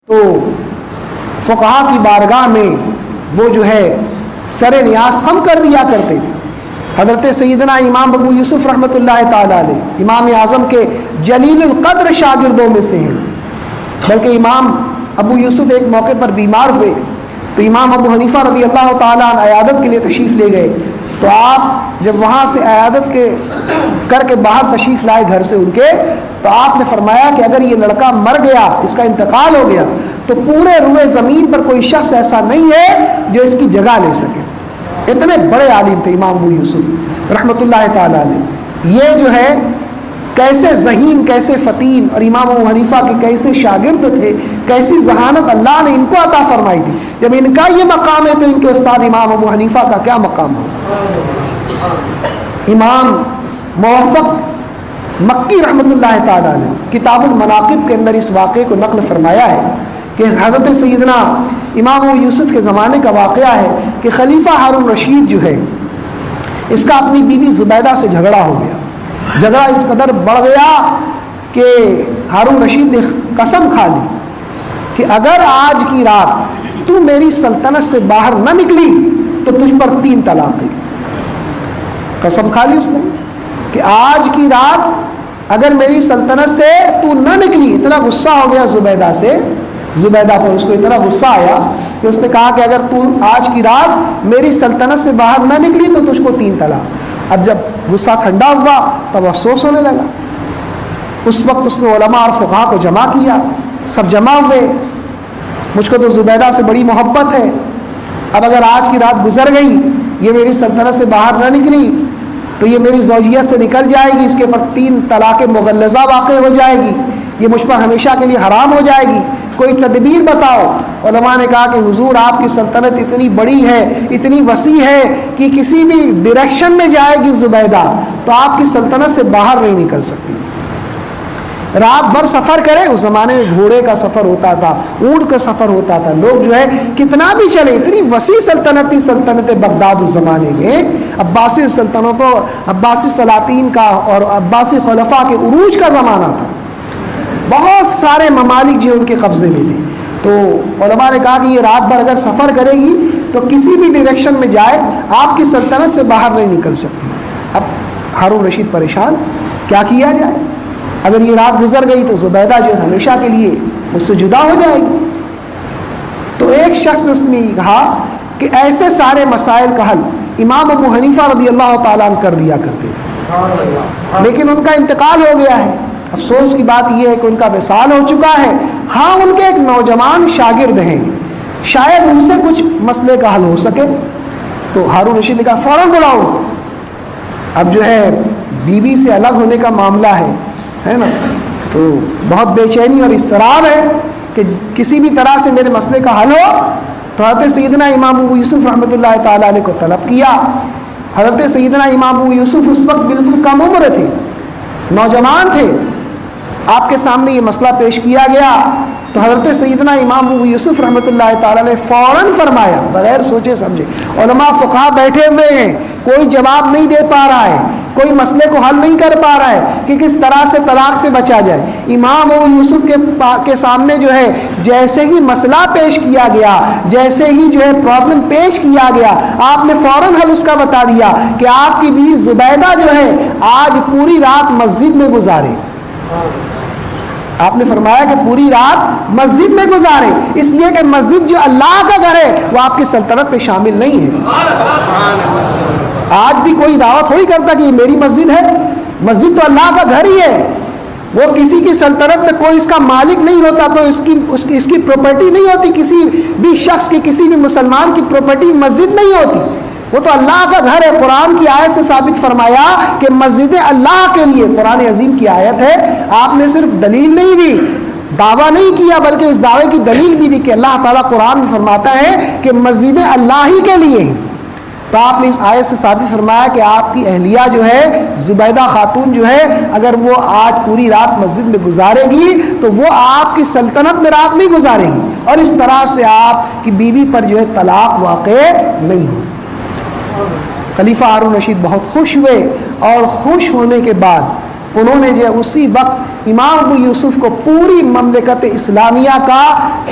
تو فقہا کی بارگاہ میں وہ جو ہے سر نیاز خم کر دیا کرتے تھے۔ حضرت سیدنا امام ابو یوسف رحمۃ اللہ تعالیٰ علیہ امام اعظم کے جلیل القدر شاگردوں میں سے ہیں، بلکہ امام ابو یوسف ایک موقع پر بیمار ہوئے تو امام ابو حنیفہ رضی اللہ تعالیٰ عنہ عیادت کے لیے تشریف لے گئے، تو آپ جب وہاں سے عیادت کر کے باہر تشریف لائے گھر سے ان کے، تو آپ نے فرمایا کہ اگر یہ لڑکا مر گیا، اس کا انتقال ہو گیا، تو پورے روئے زمین پر کوئی شخص ایسا نہیں ہے جو اس کی جگہ لے سکے۔ اتنے بڑے عالم تھے امام ابو یوسف رحمۃ اللہ تعالیٰ علیہ۔ یہ جو ہے کیسے ذہین، کیسے فتین، اور امام ابو حنیفہ کے کیسے شاگرد تھے، کیسی ذہانت اللہ نے ان کو عطا فرمائی تھی۔ جب ان کا یہ مقام ہے تو ان کے استاد امام ابو حنیفہ کا کیا مقام ہوگا۔ امام موفق مکی رحمۃ اللہ تعالیٰ علیہ کتاب المناقب کے اندر اس واقعے کو نقل فرمایا ہے کہ حضرت سیدنا امام ابو یوسف کے زمانے کا واقعہ ہے کہ خلیفہ ہارون رشید جو ہے اس کا اپنی بیوی زبیدہ سے جھگڑا ہو گیا۔ جھگڑا اس قدر بڑھ گیا کہ ہارون رشید نے قسم کھا لی کہ اگر آج کی رات تو میری سلطنت سے باہر نہ نکلی تو تجھ پر 3 طلاقیں۔ قسم کھا لی اس نے کہ آج کی رات اگر میری سلطنت سے تو نہ نکلی۔ اتنا غصہ ہو گیا زبیدہ پر، اس کو اتنا غصہ آیا کہ اس نے کہا کہ اگر تو آج کی رات میری سلطنت سے باہر نہ نکلی تو تجھ کو 3 طلاق۔ اب جب غصہ ٹھنڈا ہوا تب افسوس ہونے لگا۔ اس وقت اس نے علماء اور فقہا کو جمع کیا، سب جمع ہوئے، مجھ کو تو زبیدہ سے بڑی محبت ہے، اب اگر آج کی رات گزر گئی، یہ میری سلطنت سے باہر نہ نکلی تو یہ میری زوجیت سے نکل جائے گی، اس کے اوپر 3 طلاق مغلظہ واقع ہو جائے گی، یہ مجھ پر ہمیشہ کے لیے حرام ہو جائے گی، کوئی تدبیر بتاؤ۔ علماء نے کہا کہ حضور آپ کی سلطنت اتنی بڑی ہے، اتنی وسیع ہے کہ کسی بھی ڈائریکشن میں جائے گی زبیدہ تو آپ کی سلطنت سے باہر نہیں نکل سکتی۔ رات بھر سفر کرے، اس زمانے میں گھوڑے کا سفر ہوتا تھا، اونٹ کا سفر ہوتا تھا، لوگ جو ہے کتنا بھی چلے، اتنی وسیع سلطنت تھی سلطنت بغداد اس زمانے میں۔ عباسی سلطنتوں، عباسی سلاطین کا اور عباسی خلفاء کے عروج کا زمانہ تھا، بہت سارے ممالک جو ان کے قبضے میں تھے۔ تو علماء نے کہا کہ یہ رات بھر اگر سفر کرے گی تو کسی بھی ڈائریکشن میں جائے آپ کی سلطنت سے باہر نہیں نکل سکتی۔ اب ہارون رشید پریشان، کیا کیا جائے؟ اگر یہ رات گزر گئی تو زبیدہ جو ہمیشہ کے لیے مجھ سے جدا ہو جائے گی۔ تو ایک شخص نے اس نے کہا کہ ایسے سارے مسائل کا حل امام ابو حنیفہ رضی اللہ تعالیٰ عنہ کر دیا کرتے تھے، لیکن ان کا انتقال ہو گیا ہے۔ افسوس کی بات یہ ہے کہ ان کا وصال ہو چکا ہے۔ ہاں ان کے ایک نوجوان شاگرد ہیں، شاید ان سے کچھ مسئلے کا حل ہو سکے۔ تو ہارون رشید نے کہا فوراً بلاؤ۔ اب جو ہے بیوی سے الگ ہونے کا معاملہ ہے نا، تو بہت بے چینی اور اضطراب ہے کہ کسی بھی طرح سے میرے مسئلے کا حل ہو۔ تو حضرت سیدنا امام ابو یوسف رحمۃ اللہ تعالیٰ علیہ کو طلب کیا۔ حضرت سیدنا امام ابو یوسف اس وقت بالکل کم عمر تھے، نوجوان تھے۔ آپ کے سامنے یہ مسئلہ پیش کیا گیا تو حضرت سیدنا امام ابو یوسف رحمۃ اللہ تعالیٰ نے فوراً فرمایا، بغیر سوچے سمجھے۔ علماء فقہا بیٹھے ہوئے ہیں، کوئی جواب نہیں دے پا رہا ہے، کوئی مسئلے کو حل نہیں کر پا رہا ہے کہ کس طرح سے طلاق سے بچا جائے۔ امام ابو یوسف کے سامنے جو ہے جیسے ہی مسئلہ پیش کیا گیا، جیسے ہی جو ہے پرابلم پیش کیا گیا، آپ نے فوراً حل اس کا بتا دیا کہ آپ کی بیوی زبیدہ جو ہے آج پوری رات مسجد میں گزارے۔ آپ نے فرمایا کہ پوری رات مسجد میں گزارے، اس لیے کہ مسجد جو اللہ کا گھر ہے وہ آپ کی سلطنت میں شامل نہیں ہے۔ آج بھی کوئی دعوت ہو ہی کرتا کہ یہ میری مسجد ہے، مسجد تو اللہ کا گھر ہی ہے، وہ کسی کی سلطنت میں کوئی اس کا مالک نہیں ہوتا، کوئی اس کی پراپرٹی نہیں ہوتی، کسی بھی شخص کی، کسی بھی مسلمان کی پراپرٹی مسجد نہیں ہوتی، وہ تو اللہ کا گھر ہے۔ قرآن کی آیت سے ثابت فرمایا کہ مسجد اللہ کے لیے، قرآن عظیم کی آیت ہے، آپ نے صرف دلیل نہیں دی، دعویٰ نہیں کیا، بلکہ اس دعوے کی دلیل بھی دی کہ اللہ تعالیٰ قرآن میں فرماتا ہے کہ مسجد اللہ ہی کے لیے ہے۔ تو آپ نے اس آیت سے ثابت فرمایا کہ آپ کی اہلیہ جو ہے زبیدہ خاتون جو ہے اگر وہ آج پوری رات مسجد میں گزارے گی تو وہ آپ کی سلطنت میں رات نہیں گزارے گی، اور اس طرح سے آپ کی بیوی پر جو ہے طلاق واقع نہیں ہو۔ خلیفہ ہارون رشید بہت خوش ہوئے، اور خوش ہونے کے بعد انہوں نے جو ہے اسی وقت امام ابو یوسف کو پوری مملکت اسلامیہ کا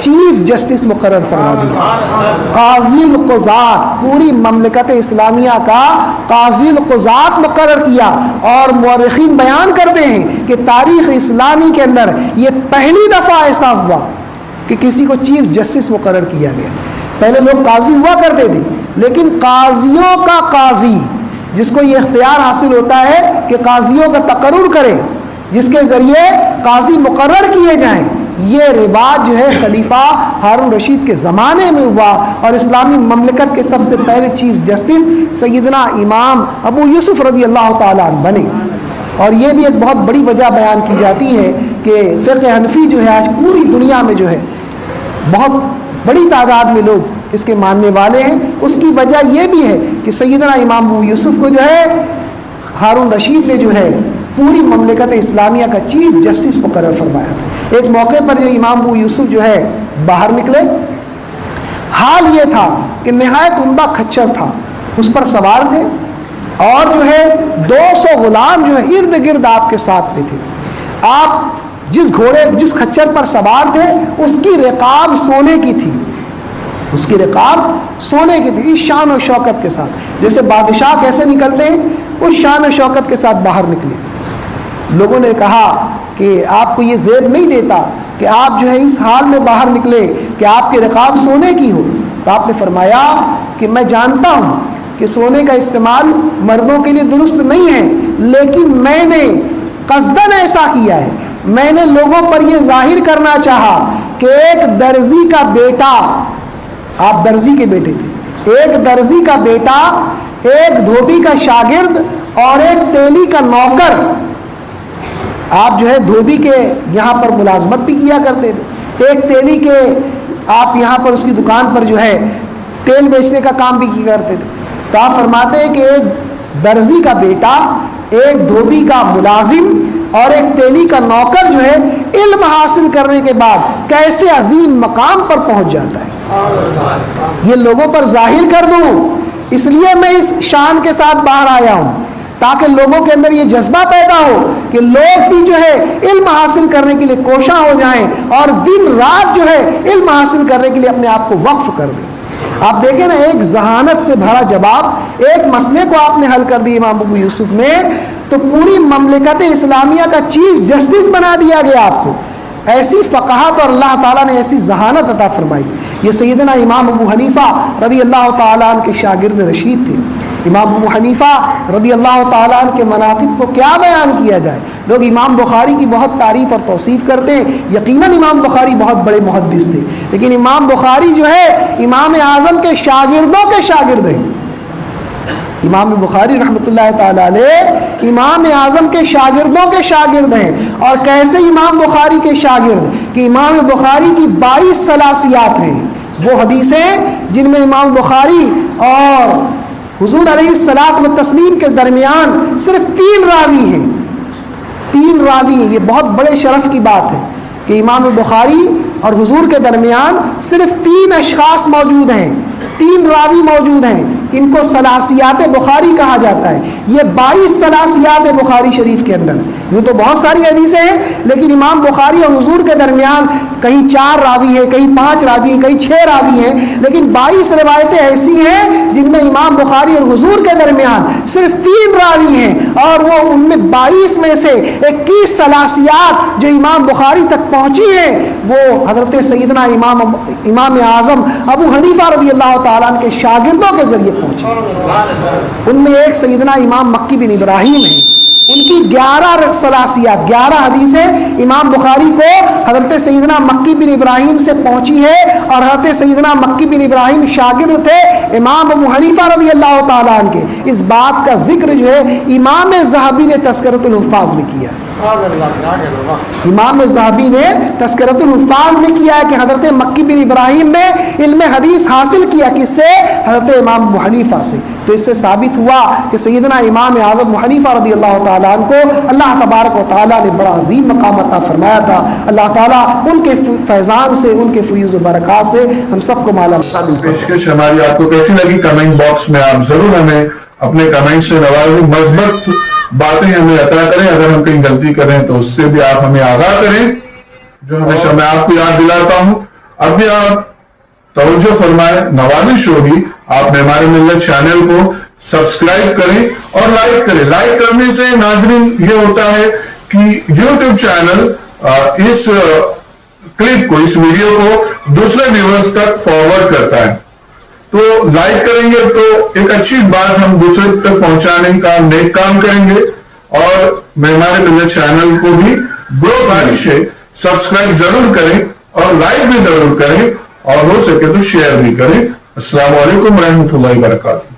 چیف جسٹس مقرر فرما دیا. قاضی القضات، پوری مملکت اسلامیہ کا قاضی القضات مقرر کیا. اور مورخین بیان کرتے ہیں کہ تاریخ اسلامی کے اندر یہ پہلی دفعہ ایسا ہوا کہ کسی کو چیف جسٹس مقرر کیا گیا. پہلے لوگ قاضی ہوا کرتے تھے، لیکن قاضیوں کا قاضی، جس کو یہ اختیار حاصل ہوتا ہے کہ قاضیوں کا تقرر کرے، جس کے ذریعے قاضی مقرر کیے جائیں، یہ رواج جو ہے خلیفہ ہارون رشید کے زمانے میں ہوا. اور اسلامی مملکت کے سب سے پہلے چیف جسٹس سیدنا امام ابو یوسف رضی اللہ تعالیٰ عنہ بنے. اور یہ بھی ایک بہت بڑی وجہ بیان کی جاتی ہے کہ فقہ حنفی جو ہے آج پوری دنیا میں جو ہے بہت بڑی تعداد میں لوگ اس کے ماننے والے ہیں. اس کی وجہ یہ بھی ہے کہ سیدنا امام ابو یوسف کو جو ہے ہارون رشید نے جو ہے پوری مملکت اسلامیہ کا چیف جسٹس مقرر فرمایا تھا. ایک موقع پر جو امام ابو یوسف جو ہے باہر نکلے، حال یہ تھا کہ نہایت عمدہ کھچر تھا، اس پر سوار تھے اور جو ہے 200 غلام جو ہے ارد گرد آپ کے ساتھ میں تھے. آپ جس کھچر پر سوار تھے اس کی رقاب سونے کی تھی، اس کی رقاب سونے کی تھی، اس شان و شوکت کے ساتھ. جیسے بادشاہ کیسے نکلتے ہیں اس شان و شوکت کے ساتھ باہر نکلے. لوگوں نے کہا کہ آپ کو یہ زیب نہیں دیتا کہ آپ جو ہے اس حال میں باہر نکلے کہ آپ کی رقاب سونے کی ہو. تو آپ نے فرمایا کہ میں جانتا ہوں کہ سونے کا استعمال مردوں کے لیے درست نہیں ہے، لیکن میں نے قصداً ایسا کیا ہے. میں نے لوگوں پر یہ ظاہر کرنا چاہا کہ ایک درزی کا بیٹا، آپ درزی کے بیٹے تھے، ایک درزی کا بیٹا، ایک دھوبی کا شاگرد اور ایک تیلی کا نوکر. آپ جو ہے دھوبی کے یہاں پر ملازمت بھی کیا کرتے تھے، ایک تیلی کے آپ یہاں پر اس کی دکان پر جو ہے تیل بیچنے کا کام بھی کیا کرتے تھے. تو آپ فرماتے ہیں کہ ایک درزی کا بیٹا، ایک دھوبی کا ملازم اور ایک تیلی کا نوکر جو ہے علم حاصل کرنے کے بعد کیسے عظیم مقام پر پہنچ جاتا ہے. یہ لوگوں پر ظاہر کر دوں، اس لیے میں اس شان کے ساتھ باہر آیا ہوں تاکہ لوگوں کے اندر یہ جذبہ پیدا ہو کہ لوگ بھی جو ہے علم حاصل کرنے کے لیے کوشاں ہو جائیں اور دن رات جو ہے علم حاصل کرنے کے لیے اپنے آپ کو وقف کر دیں. آپ دیکھیں نا، ایک ذہانت سے بھرا جواب، ایک مسئلے کو آپ نے حل کر دی امام ابو یوسف نے، تو پوری مملکت اسلامیہ کا چیف جسٹس بنا دیا گیا آپ کو. ایسی فقاہت اور اللہ تعالیٰ نے ایسی ذہانت عطا فرمائی. یہ سیدنا امام ابو حنیفہ رضی اللہ تعالیٰ عنہ کے شاگرد رشید تھے. امام ابو حنیفہ رضی اللہ تعالیٰ عنہ کے مناقب کو کیا بیان کیا جائے. لوگ امام بخاری کی بہت تعریف اور توصیف کرتے ہیں، یقیناً امام بخاری بہت بڑے محدث تھے، لیکن امام بخاری جو ہے امام اعظم کے شاگردوں کے شاگرد ہیں. امام بخاری رحمۃ اللہ تعالی علیہ امام اعظم کے شاگردوں کے شاگرد ہیں. اور کیسے امام بخاری کے شاگرد کہ امام بخاری کی 22 ثلاثیات ہیں، وہ حدیثیں جن میں امام بخاری اور حضور علیہ الصلاۃ والتسلیم کے درمیان صرف 3 راوی ہیں. 3 راوی ہیں. یہ بہت بڑے شرف کی بات ہے کہ امام بخاری اور حضور کے درمیان صرف 3 اشخاص موجود ہیں، 3 راوی موجود ہیں. ان کو ثلاثیات بخاری کہا جاتا ہے. یہ 22 ثلاثیات بخاری شریف کے اندر یوں تو بہت ساری حدیثیں ہیں، لیکن امام بخاری اور حضور کے درمیان کہیں 4 راوی ہیں، کہیں 5 راوی ہیں، کہیں 6 راوی ہیں، لیکن 22 روایتیں ایسی ہیں جن میں امام بخاری اور حضور کے درمیان صرف 3 راوی ہیں. اور وہ ان میں 22 میں سے 21 ثلاثیات جو امام بخاری تک پہنچی ہیں وہ حضرت سیدنا امام اعظم ابو حنیفہ رضی اللہ تعالیٰ عنہ کے شاگردوں کے ذریعے پہنچی. ان میں ایک سیدنا امام مکی بن ابراہیم ہیں، ان کی 11 ثلاثیات 11 حدیثیں امام بخاری کو حضرت سیدنا مکی بن ابراہیم سے پہنچی ہے. اور حضرت سیدنا مکی بن ابراہیم شاگرد تھے امام ابو حنیفہ رضی اللہ تعالیٰ عنہ کے. اس بات کا ذکر جو ہے امام ذہبی نے تذکرۃ الحفاظ میں کیا. امام ذہبی نے تذکرۃ الحفاظ میں کیا ہے کہ حضرت مکی بن ابراہیم نے علم حدیث حاصل کیا کس سے؟ حضرت امام ابو حنیفہ سے. تو اس سے ثابت ہوا کہ سیدنا امام اعظم ابو حنیفہ رضی اللہ تعالیٰ عنہ کو اللہ تبارک و تعالیٰ نے بڑا عظیم مقام عطا فرمایا تھا. اللہ تعالیٰ ان کے فیضان سے، ان کے فیوز و برکات سے ہم سب کو مالا پیشکش ہماری آپ کو کیسی لگی؟ کمنٹ باکس میں آپ ضرور ہمیں اپنے کمنٹ سے نوازیں. مثبت باتیں ہمیں عطا کریں. اگر ہم کہیں غلطی کریں تو اس سے بھی آپ ہمیں آگاہ کریں, جو ہمیشہ میں آپ کو یاد دلاتا ہوں. اب بھی آپ توجہ فرمائیں, نوازش ہوگی آپ معمار ملت چینل کو سبسکرائب کریں اور لائک کریں. لائک کرنے سے ناظرین یہ ہوتا ہے کہ یوٹیوب چینل اس کلپ کو, اس ویڈیو کو دوسرے ویورز تک فارورڈ کرتا ہے. تو لائک کریں گے تو ایک اچھی بات ہم دوسرے تک پہنچانے کا نیک کام کریں گے. اور معمار ملت چینل کو بھی گزارش ہے سبسکرائب ضرور کریں اور لائک بھی ضرور کریں, اور ہو سکے تو شیئر بھی کریں. السلام علیکم ورحمۃ اللہ وبرکاتہ.